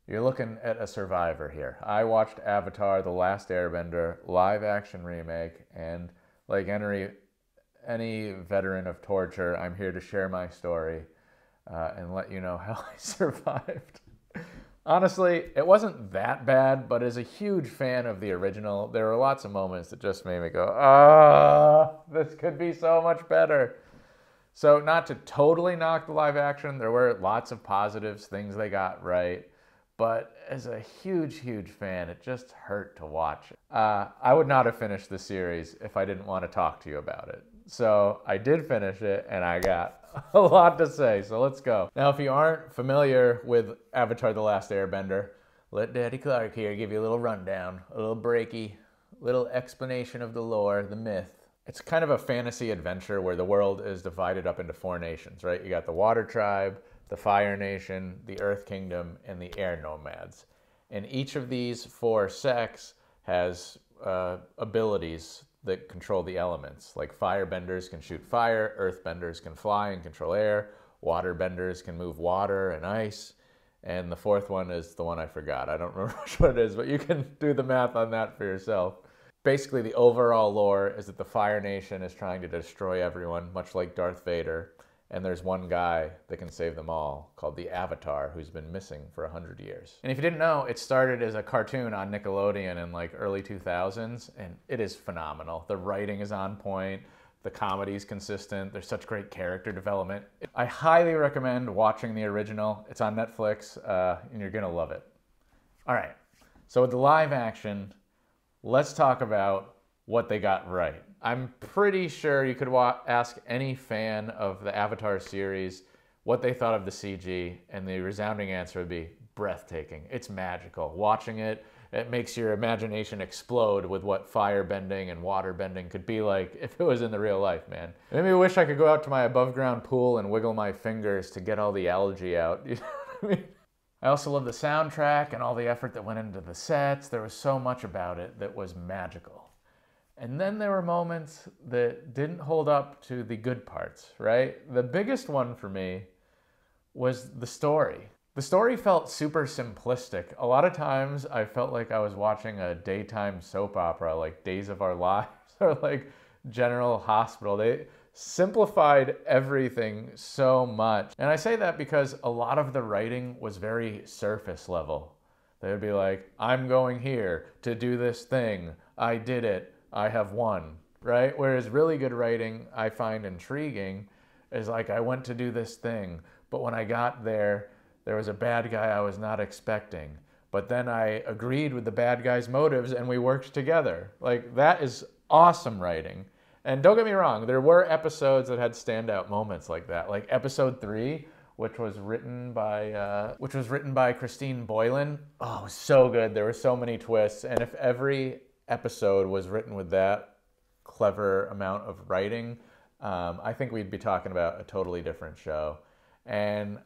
You're looking at a survivor here. I watched Avatar: The Last Airbender live action remake, and like any veteran of torture, I'm here to share my story and let you know how I survived. Honestly, it wasn't that bad, but as a huge fan of the original, there were lots of moments that just made me go, this could be so much better. So not to totally knock the live action, there were lots of positives, things they got right. But as a huge fan, it just hurt to watch. I would not have finished the series if I didn't want to talk to you about it. So I did finish it, and I got a lot to say, so let's go. Now, if you aren't familiar with Avatar: The Last Airbender, let Daddy Clark here give you a little rundown, a little breaky, little explanation of the lore, the myth. It's kind of a fantasy adventure where the world is divided up into four nations, right? You got the Water Tribe, the Fire Nation, the Earth Kingdom, and the Air Nomads. And each of these four sects has abilities that control the elements. Like firebenders can shoot fire, earthbenders can fly and control air, waterbenders can move water and ice, and the fourth one is the one I forgot. I don't remember which one it is, but you can do the math on that for yourself. Basically, the overall lore is that the Fire Nation is trying to destroy everyone, much like Darth Vader. And there's one guy that can save them all, called the Avatar, who's been missing for 100 years. And if you didn't know, it started as a cartoon on Nickelodeon in like early 2000s, and it is phenomenal. The writing is on point, the comedy is consistent, there's such great character development. I highly recommend watching the original. It's on Netflix, and you're gonna love it. All right, so with the live action, let's talk about what they got right. I'm pretty sure you could ask any fan of the Avatar series what they thought of the CG, and the resounding answer would be breathtaking. It's magical. Watching it, it makes your imagination explode with what fire bending and water bending could be like if it was in the real life, man. It made me wish I could go out to my above ground pool and wiggle my fingers to get all the algae out. You know what I mean? I also love the soundtrack and all the effort that went into the sets. There was so much about it that was magical. And then there were moments that didn't hold up to the good parts, right? The biggest one for me was the story. The story felt super simplistic. A lot of times I felt like I was watching a daytime soap opera, like Days of Our Lives or like General Hospital. They simplified everything so much. And I say that because a lot of the writing was very surface level. They would be like, I'm going here to do this thing. I did it. I have won, right? Whereas really good writing, I find intriguing, is like, I went to do this thing, but when I got there, there was a bad guy I was not expecting. But then I agreed with the bad guy's motives and we worked together. Like, that is awesome writing. And don't get me wrong, there were episodes that had standout moments like that. Like episode 3, which was written by Christine Boylan. Oh, it was so good. There were so many twists. And if every episode was written with that clever amount of writing, I think we'd be talking about a totally different show. And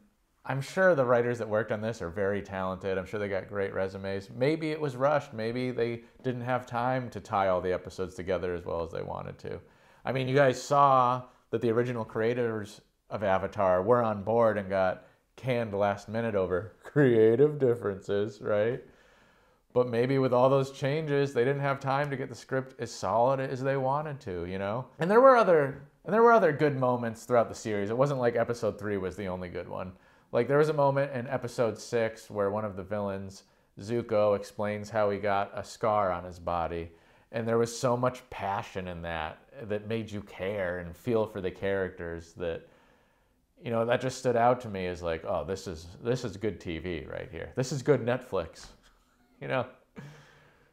I'm sure the writers that worked on this are very talented. I'm sure they got great resumes. Maybe it was rushed. Maybe they didn't have time to tie all the episodes together as well as they wanted to. I mean, you guys saw that the original creators of Avatar were on board and got canned last minute over creative differences, right? But maybe with all those changes, they didn't have time to get the script as solid as they wanted to, you know? And there were other good moments throughout the series. It wasn't like episode 3 was the only good one. Like there was a moment in episode 6 where one of the villains, Zuko, explains how he got a scar on his body. And there was so much passion in that made you care and feel for the characters that, you know, that just stood out to me as like, oh, this is good TV right here. This is good Netflix. You know,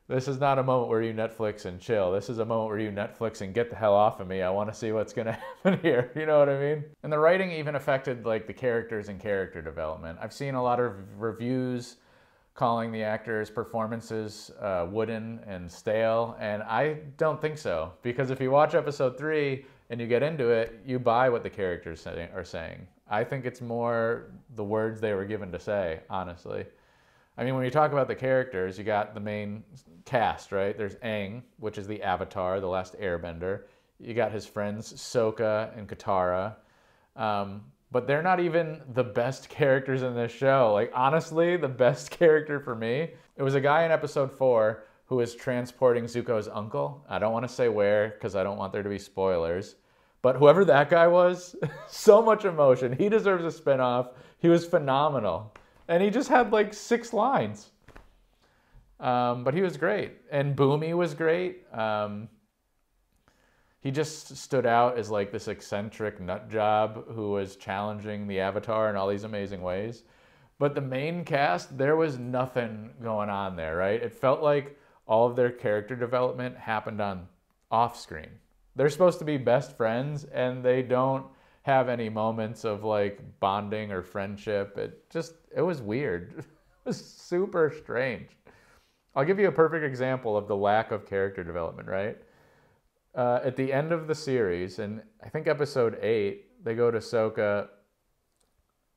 this is not a moment where you Netflix and chill. This is a moment where you Netflix and get the hell off of me. I want to see what's going to happen here. You know what I mean? And the writing even affected like the characters and character development. I've seen a lot of reviews calling the actors' performances wooden and stale, and I don't think so. Because if you watch episode 3 and you get into it, you buy what the characters are saying. I think it's more the words they were given to say, honestly. I mean, when you talk about the characters, you got the main cast, right? There's Aang, which is the Avatar, the last Airbender. You got his friends, Sokka and Katara. but they're not even the best characters in this show. Like, honestly, the best character for me, it was a guy in episode 4 who was transporting Zuko's uncle. I don't want to say where because I don't want there to be spoilers. But whoever that guy was, so much emotion. He deserves a spinoff. He was phenomenal. And he just had like 6 lines. But he was great. And Boomy was great. He just stood out as like this eccentric nut job who was challenging the Avatar in all these amazing ways. But the main cast, there was nothing going on there, right? It felt like all of their character development happened on off screen. They're supposed to be best friends and they don't have any moments of like bonding or friendship. It was weird. It was super strange. I'll give you a perfect example of the lack of character development, right? At the end of the series, in I think episode 8, they go to Sokka.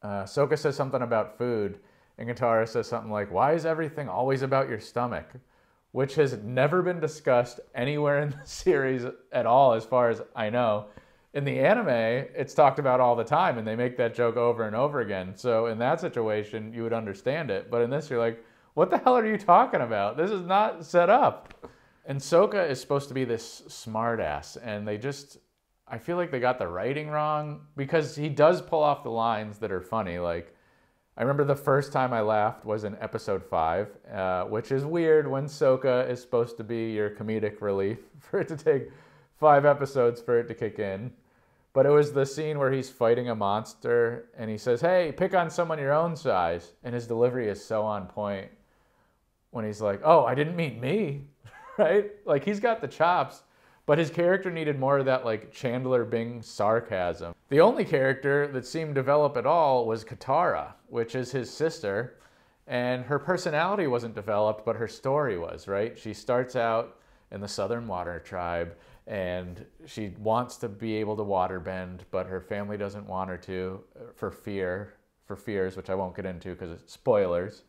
Sokka says something about food, and Katara says something like, "Why is everything always about your stomach?" Which has never been discussed anywhere in the series at all, as far as I know. In the anime, it's talked about all the time, and they make that joke over and over again. So in that situation, you would understand it. But in this, you're like, what the hell are you talking about? This is not set up. And Sokka is supposed to be this smartass, and I feel like they got the writing wrong, because he does pull off the lines that are funny. Like, I remember the first time I laughed was in episode 5, which is weird when Sokka is supposed to be your comedic relief, for it to take 5 episodes for it to kick in. But it was the scene where he's fighting a monster, and he says, "Hey, pick on someone your own size." And his delivery is so on point when he's like, "Oh, I didn't mean me." Right? Like, he's got the chops, but his character needed more of that like Chandler Bing sarcasm. The only character that seemed developed at all was Katara, which is his sister, and her personality wasn't developed, but her story was, right? She starts out in the Southern Water Tribe, and she wants to be able to waterbend, but her family doesn't want her to for fears, which I won't get into because it's spoilers,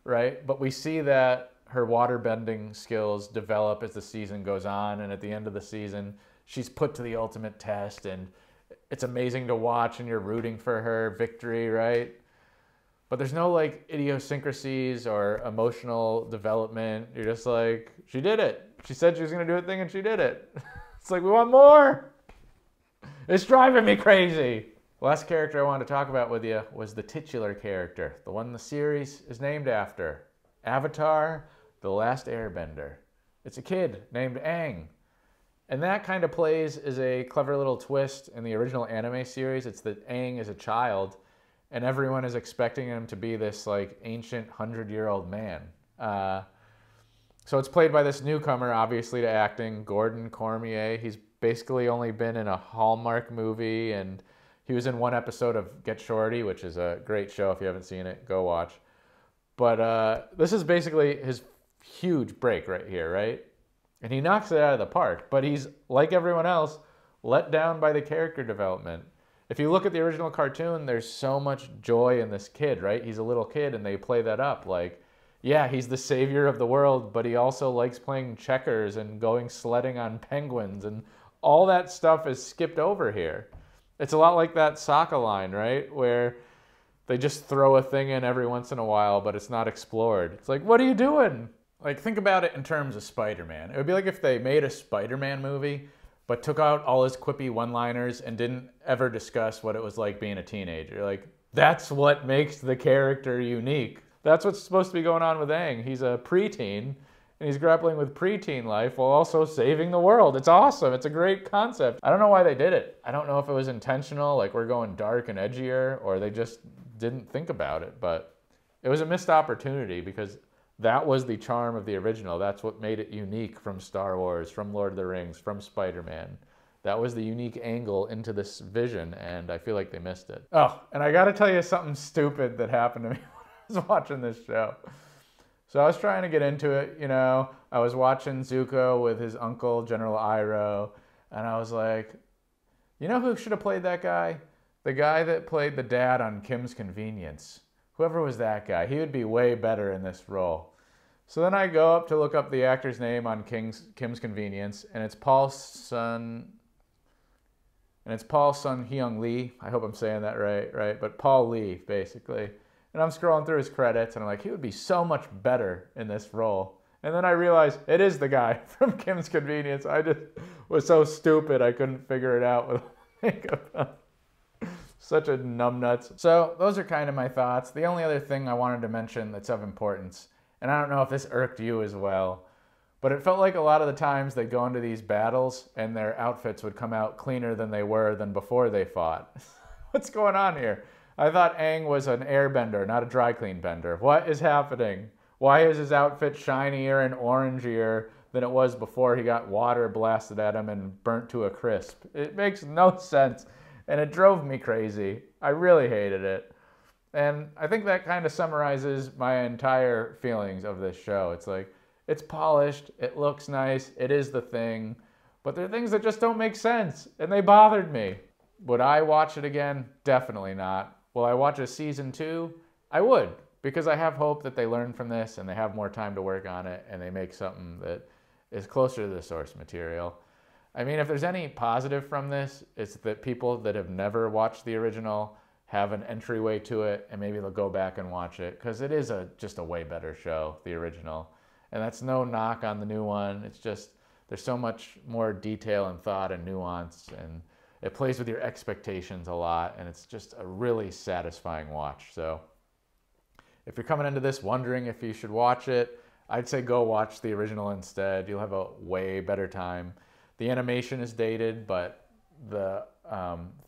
right? But we see that her waterbending skills develop as the season goes on, and at the end of the season, she's put to the ultimate test, and it's amazing to watch, and you're rooting for her victory, right? But there's no like idiosyncrasies or emotional development. You're just like, she did it. She said she was going to do a thing, and she did it. It's like, we want more. It's driving me crazy. The last character I wanted to talk about with you was the titular character, the one the series is named after, Avatar: The Last Airbender. It's a kid named Aang. And that kind of plays as a clever little twist in the original anime series. It's that Aang is a child, and everyone is expecting him to be this like ancient 100-year-old man. So it's played by this newcomer, obviously, to acting, Gordon Cormier. He's basically only been in a Hallmark movie, and he was in one episode of Get Shorty, which is a great show. If you haven't seen it, go watch. But this is basically his huge break right here, right? And he knocks it out of the park, but he's, like everyone else, let down by the character development. If you look at the original cartoon, there's so much joy in this kid, right? He's a little kid, and they play that up. Like, yeah, he's the savior of the world, but he also likes playing checkers and going sledding on penguins, and all that stuff is skipped over here. It's a lot like that Sokka line, right? Where they just throw a thing in every once in a while, but it's not explored. It's like, what are you doing? Like, think about it in terms of Spider-Man. It would be like if they made a Spider-Man movie, but took out all his quippy one-liners and didn't ever discuss what it was like being a teenager. Like, that's what makes the character unique. That's what's supposed to be going on with Aang. He's a preteen, and he's grappling with preteen life while also saving the world. It's awesome. It's a great concept. I don't know why they did it. I don't know if it was intentional, like we're going dark and edgier, or they just didn't think about it. But it was a missed opportunity, because that was the charm of the original. That's what made it unique from Star Wars, from Lord of the Rings, from Spider-Man. That was the unique angle into this vision, and I feel like they missed it. Oh, and I gotta tell you something stupid that happened to me when I was watching this show. So I was trying to get into it, you know. I was watching Zuko with his uncle, General Iroh, and I was like, you know who should have played that guy? The guy that played the dad on Kim's Convenience. Whoever was that guy, he would be way better in this role. So then I go up to look up the actor's name on Kim's Convenience, and it's Paul Sun... and it's Paul Sun-Hyung Lee. I hope I'm saying that right? But Paul Lee, basically. And I'm scrolling through his credits, and I'm like, he would be so much better in this role. And then I realized it is the guy from Kim's Convenience. I just was so stupid I couldn't figure it out with makeup. Such a numbnuts. So those are kind of my thoughts. The only other thing I wanted to mention that's of importance, and I don't know if this irked you as well, but it felt like a lot of the times they'd go into these battles and their outfits would come out cleaner than they were than before they fought. What's going on here? I thought Aang was an airbender, not a dry clean bender. What is happening? Why is his outfit shinier and orangier than it was before he got water blasted at him and burnt to a crisp? It makes no sense, and it drove me crazy. I really hated it. And I think that kind of summarizes my entire feelings of this show. It's like, it's polished, it looks nice, it is the thing, but there are things that just don't make sense, and they bothered me. Would I watch it again? Definitely not. Will I watch a season 2? I would, because I have hope that they learn from this and they have more time to work on it and they make something that is closer to the source material. I mean, if there's any positive from this, it's that people that have never watched the original have an entryway to it, and maybe they'll go back and watch it, because it is just a way better show, the original. And that's no knock on the new one. It's just, there's so much more detail and thought and nuance, and it plays with your expectations a lot, and it's just a really satisfying watch. So if you're coming into this wondering if you should watch it, I'd say go watch the original instead. You'll have a way better time. The animation is dated, but the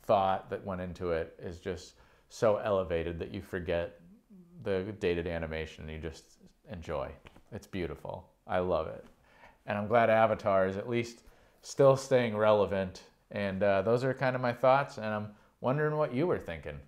thought that went into it is just so elevated that you forget the dated animation and you just enjoy. It's beautiful. I love it. And I'm glad Avatar is at least still staying relevant. And those are kind of my thoughts, and I'm wondering what you were thinking.